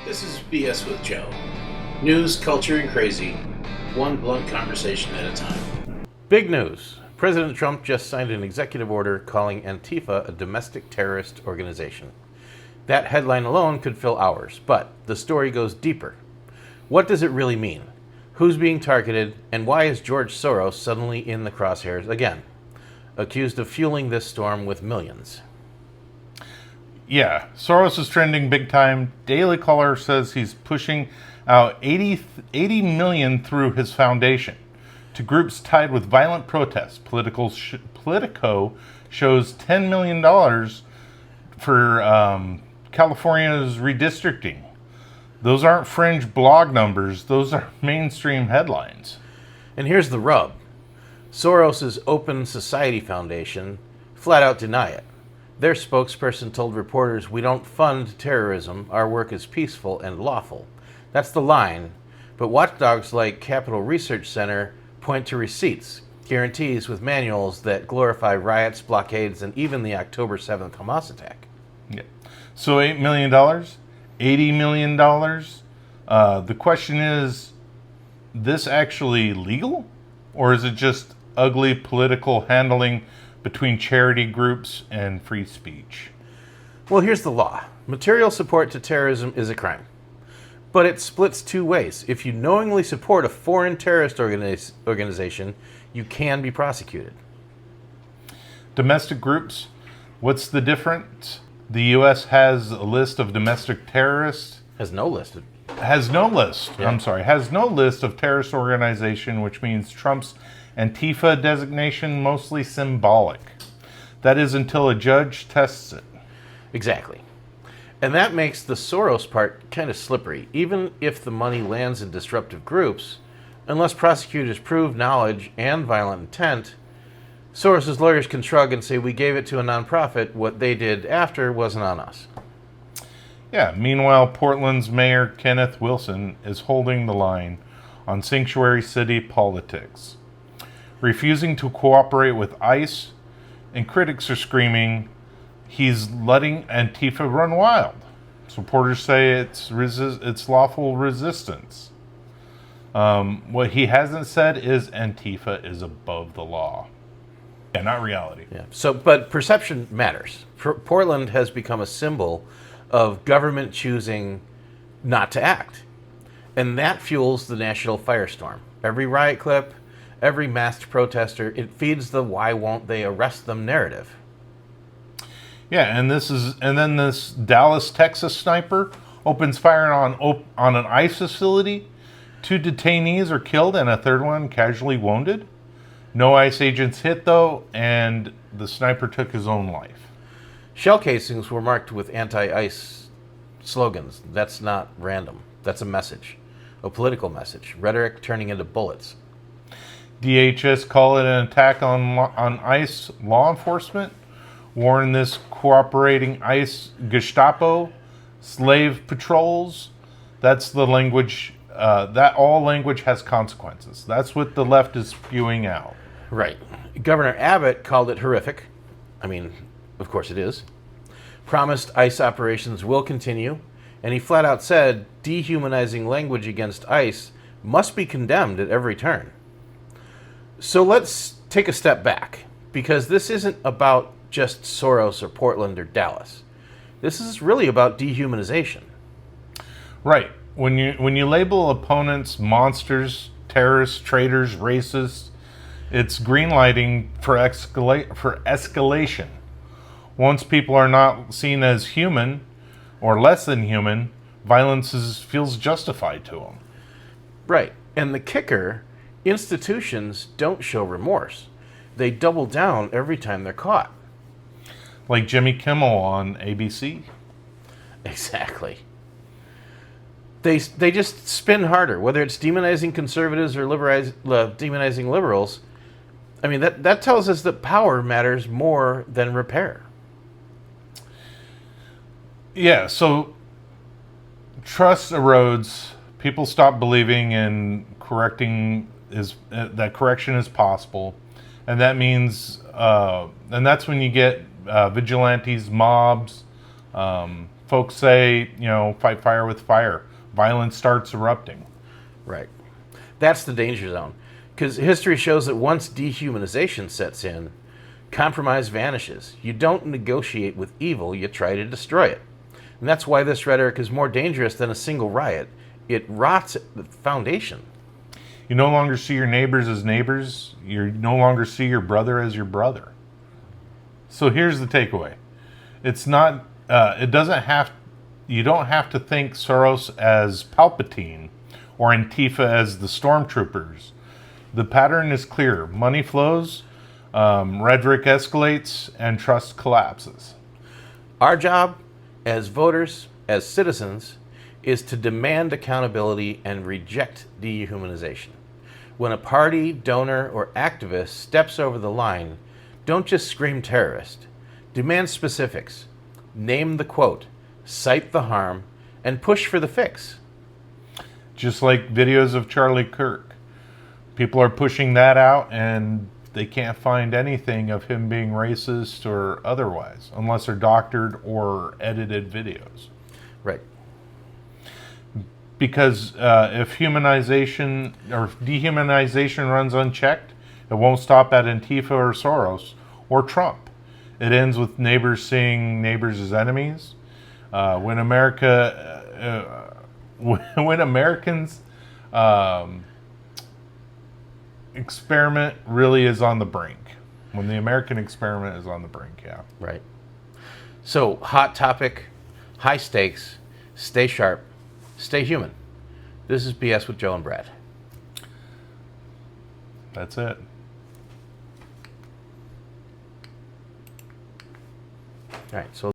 This is BS with Joe. News, culture, and crazy. One blunt conversation at a time. Big news. President Trump just signed an executive order calling Antifa a domestic terrorist organization. That headline alone could fill hours, but the story goes deeper. What does it really mean? Who's being targeted, and why is George Soros suddenly in the crosshairs again? Accused of fueling this storm with millions. Yeah, Soros is trending big time. Daily Caller says he's pushing out 80 million through his foundation to groups tied with violent protests. Politico shows $10 million for California's redistricting. Those aren't fringe blog numbers. Those are mainstream headlines. And here's the rub. Soros' Open Society Foundation flat out deny it. Their spokesperson told reporters, "We don't fund terrorism. Our work is peaceful and lawful." That's the line. But watchdogs like Capital Research Center point to receipts, guarantees with manuals that glorify riots, blockades, and even the October 7th Hamas attack. Yeah. So $8 million? $80 million? The question is this actually legal? Or is it just ugly political handling between charity groups and free speech? Well, here's the law. Material support to terrorism is a crime. But it splits two ways. If you knowingly support a foreign terrorist organization, you can be prosecuted. Domestic groups, what's the difference? The U.S. has a list of domestic terrorists. Has no list. Has no list. Yeah. Has no list of terrorist organization, which means Trump's Antifa designation mostly symbolic. That is until a judge tests it. Exactly. And that makes the Soros part kind of slippery. Even if the money lands in disruptive groups, unless prosecutors prove knowledge and violent intent, Soros' lawyers can shrug and say, "We gave it to a nonprofit. What they did after wasn't on us." Yeah, meanwhile, Portland's Mayor Kenneth Wilson is holding the line on sanctuary city politics, refusing to cooperate with ICE, and critics are screaming he's letting Antifa run wild. Supporters say it's lawful resistance. What he hasn't said is Antifa is above the law. Yeah, not reality. Yeah. But perception matters. Portland has become a symbol of government choosing not to act. And that fuels the national firestorm. Every riot clip, every masked protester, it feeds the "why won't they arrest them" narrative. Yeah, and then this Dallas, Texas sniper opens fire on an ICE facility. 2 detainees are killed and a third one casually wounded. No ICE agents hit though, and the sniper took his own life. Shell casings were marked with anti-ICE slogans. That's not random. That's a message, a political message. Rhetoric turning into bullets. DHS call it an attack on ICE law enforcement. Warn this cooperating ICE Gestapo, slave patrols. That's the language. That all language has consequences. That's what the left is spewing out. Right. Governor Abbott called it horrific. I mean, of course it is. Promised ICE operations will continue, and he flat out said dehumanizing language against ICE must be condemned at every turn. So let's take a step back, because this isn't about just Soros or Portland or Dallas. This is really about dehumanization. Right. When you label opponents monsters, terrorists, traitors, racists, it's greenlighting for escalation. Once people are not seen as human or less than human, violence feels justified to them. Right. And the kicker, institutions don't show remorse. They double down every time they're caught. Like Jimmy Kimmel on ABC. Exactly. They just spin harder, whether it's demonizing conservatives or demonizing liberals. I mean, that tells us that power matters more than repair. Yeah, so trust erodes. People stop believing in that correction is possible, and that means, and that's when you get vigilantes, mobs, folks say, fight fire with fire. Violence starts erupting. Right. That's the danger zone. Because history shows that once dehumanization sets in, compromise vanishes. You don't negotiate with evil, you try to destroy it. And that's why this rhetoric is more dangerous than a single riot. It rots the foundation. You no longer see your neighbors as neighbors. You no longer see your brother as your brother. So here's the takeaway. It's not, it doesn't have, you don't have to think Soros as Palpatine or Antifa as the stormtroopers. The pattern is clear. Money flows, rhetoric escalates, and trust collapses. Our job as voters, as citizens, is to demand accountability and reject dehumanization. When a party, donor, or activist steps over the line, don't just scream terrorist. Demand specifics. Name the quote, cite the harm, and push for the fix. Just like videos of Charlie Kirk. People are pushing that out, and they can't find anything of him being racist or otherwise, unless they're doctored or edited videos. Right. Because if humanization or dehumanization runs unchecked, it won't stop at Antifa or Soros or Trump. It ends with neighbors seeing neighbors as enemies. When Americans experiment really is on the brink. When the American experiment is on the brink, yeah. Right. So, hot topic, high stakes, stay sharp, stay human. This is BS with Joe and Brad. That's it. All right, so